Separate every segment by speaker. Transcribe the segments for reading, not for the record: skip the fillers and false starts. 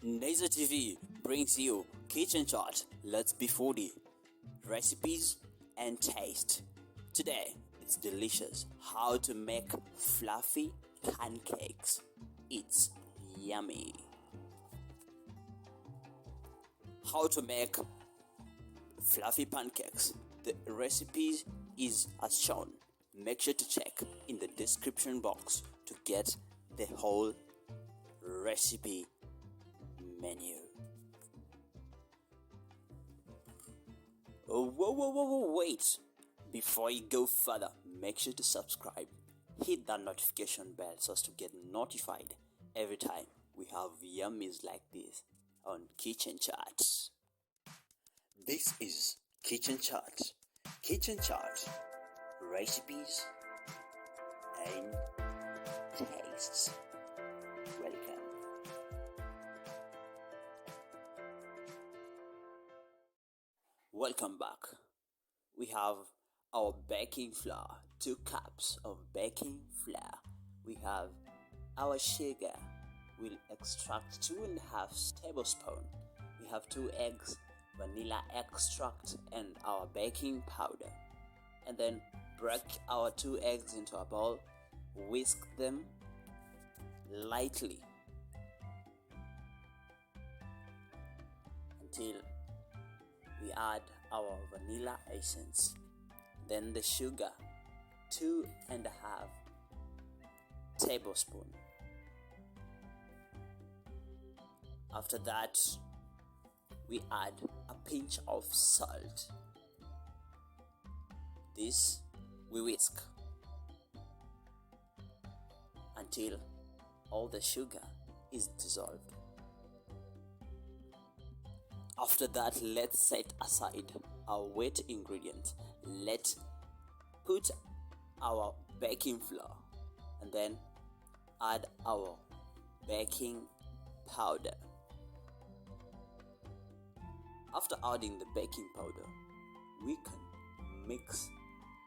Speaker 1: Nezar TV brings you Kitchen Chart. Let's be foodie. Recipes and taste. Today, it's delicious. How to make fluffy pancakes. It's yummy. How to make fluffy pancakes. The recipe is as shown. Make sure to check in the description box to get the whole recipe menu. Whoa, wait! Before you go further, make sure to subscribe. Hit that notification bell so as to get notified every time we have yummies like this on Kitchen Chart. This is Kitchen Chart. Kitchen Chart. Recipes and tastes. Welcome. Welcome back. We have our baking flour, 2 cups of baking flour. We have our sugar. We'll extract 2.5 tablespoons. We have 2 eggs, vanilla extract, and our baking powder. And then break our 2 eggs into a bowl. Whisk them lightly until we add our vanilla essence, then the sugar, 2.5 tablespoons. After that, we add a pinch of salt. This we whisk until all the sugar is dissolved. After that, let's set aside our wet ingredient. Let's put our baking flour and then add our baking powder. After adding the baking powder, we can mix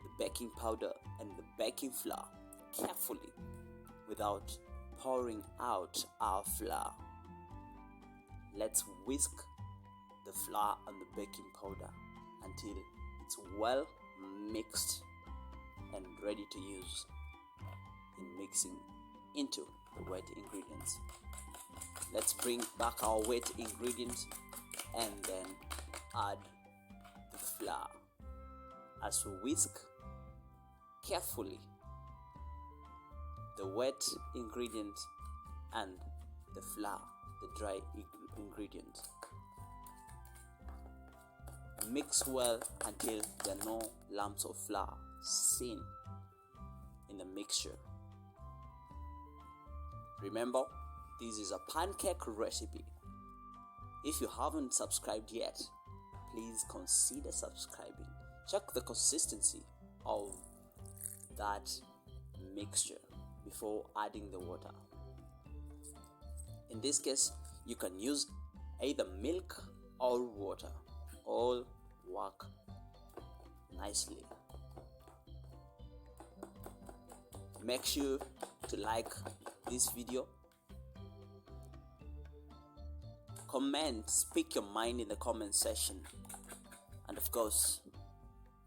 Speaker 1: the baking powder and the baking flour carefully without pouring out our flour. Let's whisk the flour and the baking powder until it's well mixed and ready to use in mixing into the wet ingredients. Let's bring back our wet ingredients and then add the flour. As we whisk carefully the wet ingredient and the flour, the dry ingredient. Mix well until there are no lumps of flour seen in the mixture. Remember, this is a pancake recipe. If you haven't subscribed yet, please consider subscribing. Check the consistency of that mixture before adding the water. In this case, you can use either milk or water. All work nicely. Make sure to like this video. Comment, speak your mind in the comment section. And of course,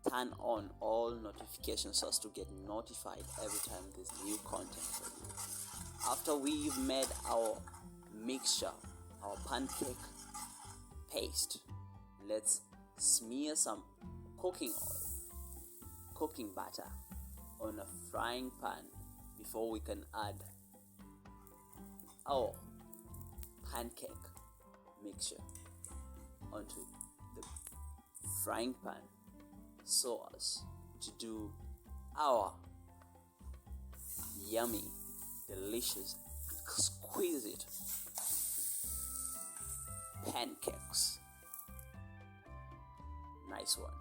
Speaker 1: turn on all notifications so as to get notified every time there's new content for you. After we've made our mixture, our pancake paste, let's smear some cooking butter on a frying pan before we can add our pancake mixture onto the frying pan so as to do our yummy, delicious, exquisite pancakes. Nice one.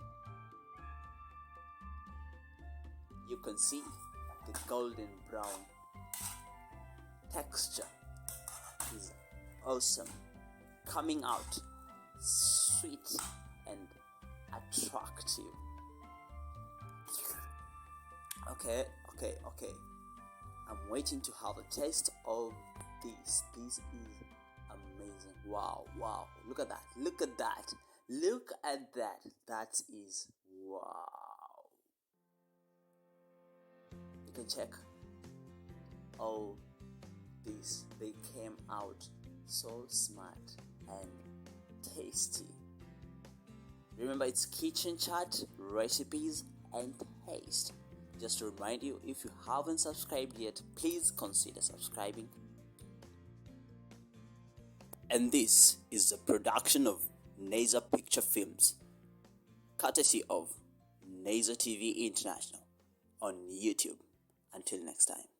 Speaker 1: You can see the golden brown texture is awesome, coming out sweet and attractive. Okay. I'm waiting to have a taste of this. This is amazing. amazing. Wow, wow. Look at that. Look at that. Look at that. That is wow. You can check all this. They came out so smart and tasty. Remember, it's kitchen chat, recipes, and taste. Just to remind you, if you haven't subscribed yet, please consider subscribing. And this is a production of Nezar Picture Films, courtesy of Nezar TV International on YouTube. Until next time.